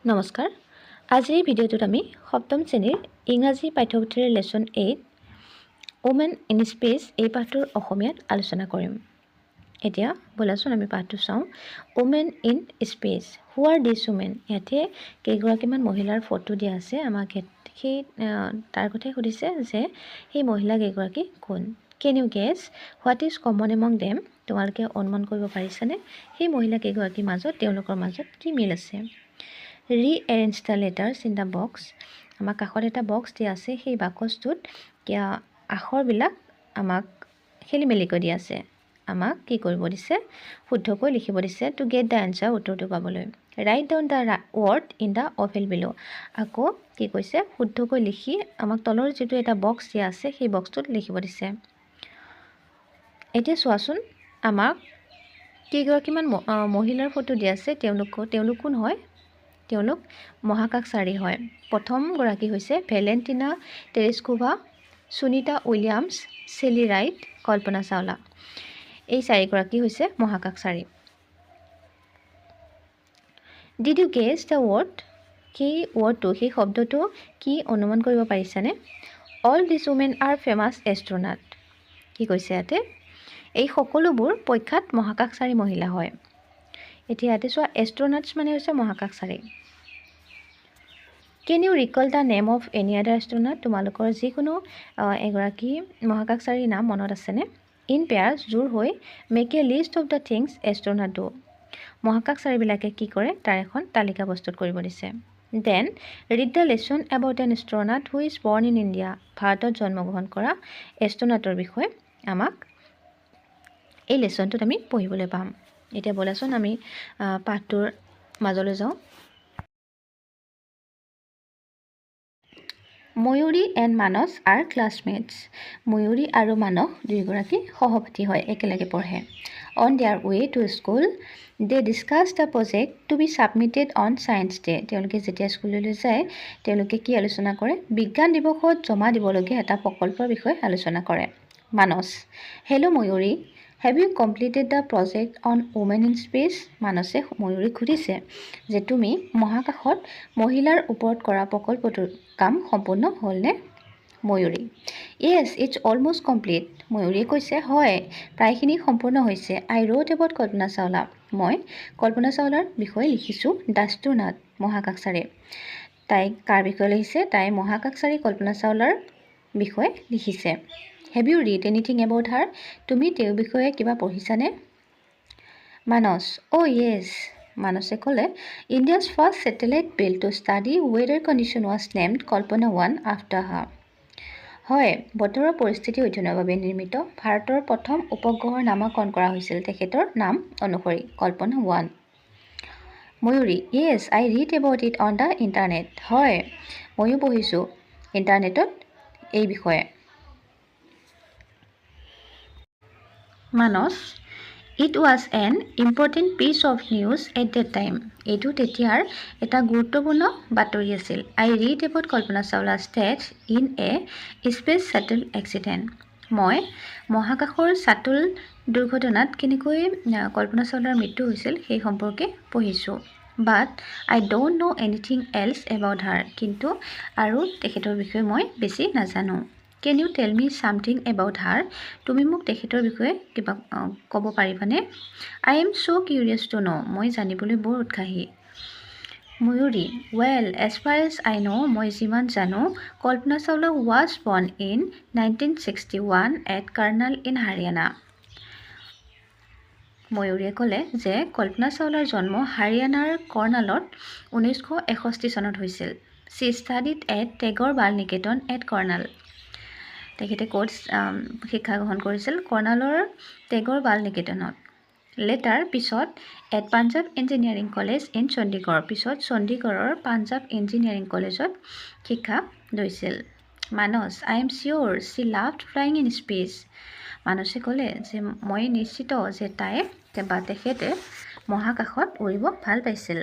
নমস্কাৰ। আজিৰ ভিডিঅ'টোত আমি সপ্তম শ্ৰেণীৰ ইংৰাজী পাঠ্যপুথিৰ লেচন 8 ওমেন ইন স্পেচ এই পাঠটোৰ অসমীয়াত আলোচনা কৰিম। এতিয়া বলাচোন আমি পাঠটো চাওঁ। Women in space, who R this women? ইয়াতে কেইগৰাকীমান মহিলাৰ ফটো দিয়া আছে। আমাক সেই তাৰ কথাই সুধিছে যে সেই মহিলা কেইগৰাকী কোন? Can you guess what is common among them? তোমালোকে অনুমান কৰিব পাৰিছানে সেই মহিলা কেইগৰাকীৰ মাজত তেওঁলোকৰ মাজত কি মিল আছে? Rearrange the letters in the box. আমাক কাষত এটা বক্স দিয়া আছে, সেই বাকচটোত আখৰবিলাক আমাক খেলি মেলিকৈ দিয়া আছে। আমাক কি কৰিব দিছে? শুদ্ধকৈ লিখিব দিছে। টু গেট দ্য এনচাৰ, উত্তৰটো পাবলৈ। Right down the word in the Oval বিলো। আকৌ কি কৈছে? শুদ্ধকৈ লিখি আমাক তলৰ যিটো এটা বক্স দিয়া আছে সেই বক্সটোত লিখিব দিছে। এতিয়া চোৱাচোন, আমাক কেইগৰাকীমান মহিলাৰ ফটো দিয়া আছে। তেওঁলোক কোন হয়? তেওঁলোক মহাকাশচাৰী হয়। প্ৰথমগৰাকী হৈছে Valentina Tereshkova, Sunita Williams, Sally Ride, Kalpana Chawla. এই চাৰিগৰাকী হৈছে মহাকাশচাৰী। Did you guess the word? সেই ৱৰ্ডটো, সেই শব্দটো কি অনুমান কৰিব পাৰিছানে? All this women are famous astronaut. কি কৈছে ইয়াতে? এই সকলোবোৰ প্ৰখ্যাত মহাকাশচাৰী মহিলা হয়। এতিয়া ইয়াতে চোৱা, এষ্ট্ৰনাটছ মানে হৈছে মহাকাশচাৰী। Can you recall the name of any other astronaut? তোমালোকৰ যিকোনো এগৰাকী মহাকাশচাৰীৰ নাম মনত আছেনে? ইন পেয়াৰ্ছ, জোৰ হৈ, make a list of the things astronaut do. মহাকাশচাৰীবিলাকে কি কৰে তাৰ এখন তালিকা প্ৰস্তুত কৰিব দিছে। Then read the lesson about an astronaut who is born in India. ভাৰতত জন্মগ্ৰহণ কৰা এষ্ট্ৰনাটৰ বিষয়ে আমাক এই লেচনটোত আমি পঢ়িবলৈ পাম। এতিয়া বলাচোন আমি পাঠটোৰ মাজলৈ যাওঁ। ময়ূৰী এণ্ড মানস আৰ ক্লাছমেটছ। ময়ূৰী আৰু মানস দুয়োগৰাকী সহপাঠী হয়, একেলগে পঢ়ে। On their way to school they discuss the project to be submitted on science day. তেওঁলোকে যেতিয়া স্কুললৈ যায় তেওঁলোকে কি আলোচনা কৰে? বিজ্ঞান দিৱসত জমা দিবলগীয়া এটা প্ৰকল্পৰ বিষয়ে আলোচনা কৰে। Manas, hello' Mayuri, have you completed the project on women in space? মানসে ময়ূৰীক সুধিছে যে তুমি মহাকাশত মহিলাৰ ওপৰত কৰা প্ৰকল্পটোৰ কাম সম্পূৰ্ণ হ'লনে? ময়ূৰী, য়েছ ইটছ অলমষ্ট কমপ্লিট। ময়ূৰীয়ে কৈছে, হয়, প্ৰায়খিনি সম্পূৰ্ণ হৈছে। আই ৰোট এবাউট কল্পনা চাওলা। মই কল্পনা চাওলাৰ বিষয়ে লিখিছোঁ। দ্য এষ্ট্ৰনাট, মহাকাশচাৰী। তাই কাৰ বিষয়ে লিখিছে? তাই মহাকাশচাৰী কল্পনা চাওলাৰ বিষয়ে লিখিছে। Have you read anything about her? তুমি তেওঁৰ বিষয়ে কিবা পঢ়িছানে? মানস, অ' য়েছ। মানসে ক'লে, India's first satellite build to study weather condition was named Kalpana 1 after her. হয়, বতৰৰ পৰিস্থিতি অধ্যয়নৰ বাবে নিৰ্মিত ভাৰতৰ প্ৰথম উপগ্ৰহৰ নামাকৰণ কৰা হৈছিল তেখেতৰ নাম অনুসৰি, Kalpana 1। Mayuri, yes I read about it on the internet. হয়, ময়ো পঢ়িছোঁ ইণ্টাৰনেটত এই বিষয়ে। Manas, it was an important piece of news at that time. এইটো তেতিয়াৰ এটা গুৰুত্বপূৰ্ণ বাতৰি আছিল। I read about Kalpana Chawla's death in a space shuttle accident. মই মহাকাশৰ শ্বাটল দুৰ্ঘটনাত কেনেকৈ কল্পনা চাওলাৰ মৃত্যু হৈছিল সেই সম্পৰ্কে পঢ়িছোঁ। But I don't know' anything else about her. কিন্তু আৰু তেখেতৰ বিষয়ে মই বেছি নাজানো। কেন you tell me something about her? তুমি মোক তেখেতৰ বিষয়ে কিবা ক'ব পাৰিবানে? I am so' curious to know'. মই জানিবলৈ বৰ উৎসাহী। Mayuri, well as far as I know', মই যিমান জানো Kalpana Chawla was born in 1961 at Karnal in Haryana. ময়ূৰীয়ে ক'লে যে কল্পনা চাওলাৰ জন্ম হাৰিয়ানাৰ কৰ্ণালত 1961 চনত হৈছিল। She studied at Tagore Bal Niketan at Karnal. তেখেতে ক'ত শিক্ষা গ্ৰহণ কৰিছিল? কৰ্ণালৰ টেগৰ বাল নিকেতনত। লেটাৰ, পিছত at Punjab engineering college in Chandigarh. পিছত চণ্ডীগড়ৰ পাঞ্জাৱ ইঞ্জিনিয়াৰিং কলেজত শিক্ষা লৈছিল। Manas, I am sure she loved flying in space. মানসে ক'লে যে মই নিশ্চিত যে তেখেতে মহাকাশত উৰিব ভাল পাইছিল।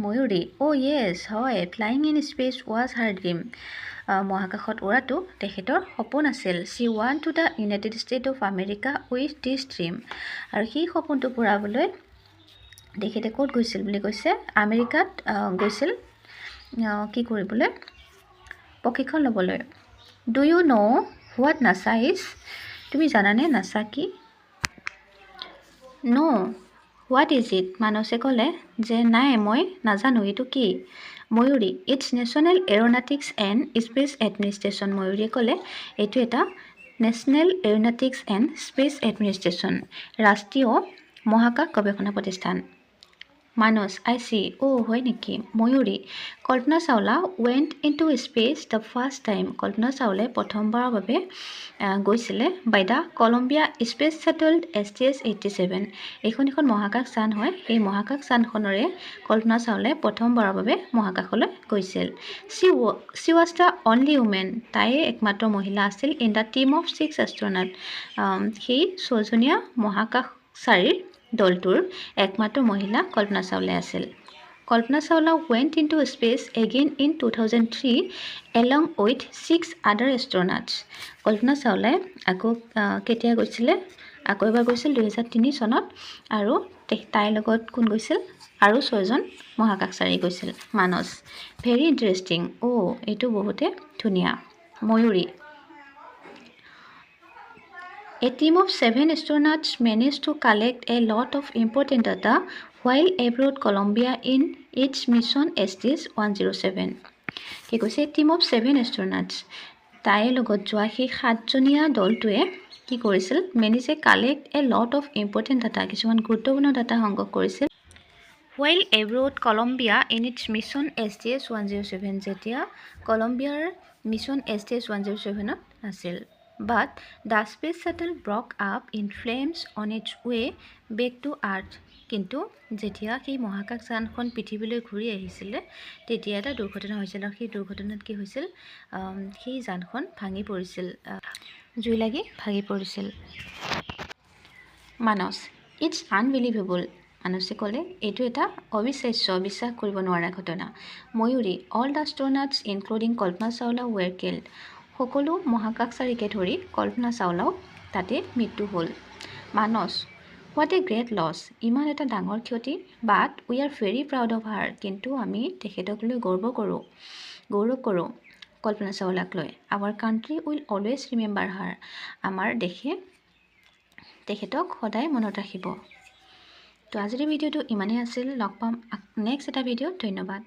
ময়ূৰী, অ' য়েছ, হয়, flying in space was her dream. মহাকাশত উৰাটো তেখেতৰ সপোন আছিল। C one to the United state of America with this dream. আৰু সেই সপোনটো পূৰাবলৈ তেখেতে ক'ত গৈছিল বুলি কৈছে? আমেৰিকাত গৈছিল কি কৰিবলৈ প্ৰশিক্ষণ ল'বলৈ do you know' what NASA is তুমি জানানে নাছা কি ন' হোৱাট ইজ ইট মানসে ক'লে যে নাই মই নাজানো এইটো কি Mayuri it's national aeronautics and space administration ময়ূৰীয়ে ক'লে এইটো এটা national aeronautics and space administration ৰাষ্ট্ৰীয় মহাকাশ গৱেষণা প্ৰতিষ্ঠান মানস আই চি হয় নেকি Mayuri Kalpana Chawla went in to space the first time কল্পনা চাওলাই প্ৰথমবাৰৰ বাবে গৈছিলে by the Columbia space shuttle STS-87 এইখন এখন মহাকাশ যান হয় এই মহাকাশ যানখনৰে কল্পনা চাওলাই প্ৰথমবাৰৰ বাবে মহাকাশলৈ গৈছিল she was the only women তাইয়ে একমাত্ৰ মহিলা আছিল in the team of 6 astronaut সেই 6জনীয়া মহাকাশচাৰীৰ দলটোৰ একমাত্ৰ মহিলা কল্পনা চাওলাই আছিল Kalpana Chawla went in to space again in 2003 along with 6 other এষ্ট্ৰনাটছ কল্পনা চাওলাই আকৌ কেতিয়া গৈছিলে আকৌ এবাৰ গৈছিল 2003 চনত আৰু তাইৰ লগত কোন গৈছিল আৰু 6জন মহাকাশচাৰী গৈছিল মানস ভেৰি ইণ্টাৰেষ্টিং এইটো বহুতে ধুনীয়া ময়ূৰী A team of 7 astronauts managed to collect a lot of important data while aboard Columbia in its mission STS-107. কি কৈছে টিম অফ 7 astronauts তাইৰ লগত যোৱা সেই 7জনীয়া দলটোৱে কি কৰিছিল manage collect a lot of important data কিছুমান গুৰুত্বপূৰ্ণ ডাটা সংগ্ৰহ কৰিছিল while aboard Columbia in its mission STS-107 যেতিয়া কলম্বিয়াৰ মিছন STS-107ত আছিল But the space shuttle broke up in flames on its way back to Earth. কিন্তু যেতিয়া সেই মহাকাশ যানখন পৃথিৱীলৈ ঘূৰি আহিছিলে তেতিয়া এটা দুৰ্ঘটনা হৈছিল আৰু সেই দুৰ্ঘটনাত কি হৈছিল সেই যানখন ভাঙি পৰিছিল জুই লাগি ভাঙি পৰিছিল মানস ইটছ আনবিলিভেবল মানসে ক'লে এইটো এটা অবিশ্বাস্য বিশ্বাস কৰিব নোৱাৰা ঘটনা Mayuri all the astronauts including Kalpana Chawla were killed সকলো মহাকাশচাৰীকে ধৰি কল্পনা চাওলাও তাতে মৃত্যু হ'ল Manas what a great loss ইমান এটা ডাঙৰ ক্ষতি but we are very proud of her কিন্তু আমি তেখেতক লৈ গৌৰৱ কৰোঁ কল্পনা চাওলাক লৈ our country will always remember her আমাৰ দেশে তেখেতক সদায় মনত ৰাখিব তো আজিৰ ভিডিঅ'টো ইমানেই আছিল লগ পাম নেক্সট এটা ভিডিঅ'ত ধন্যবাদ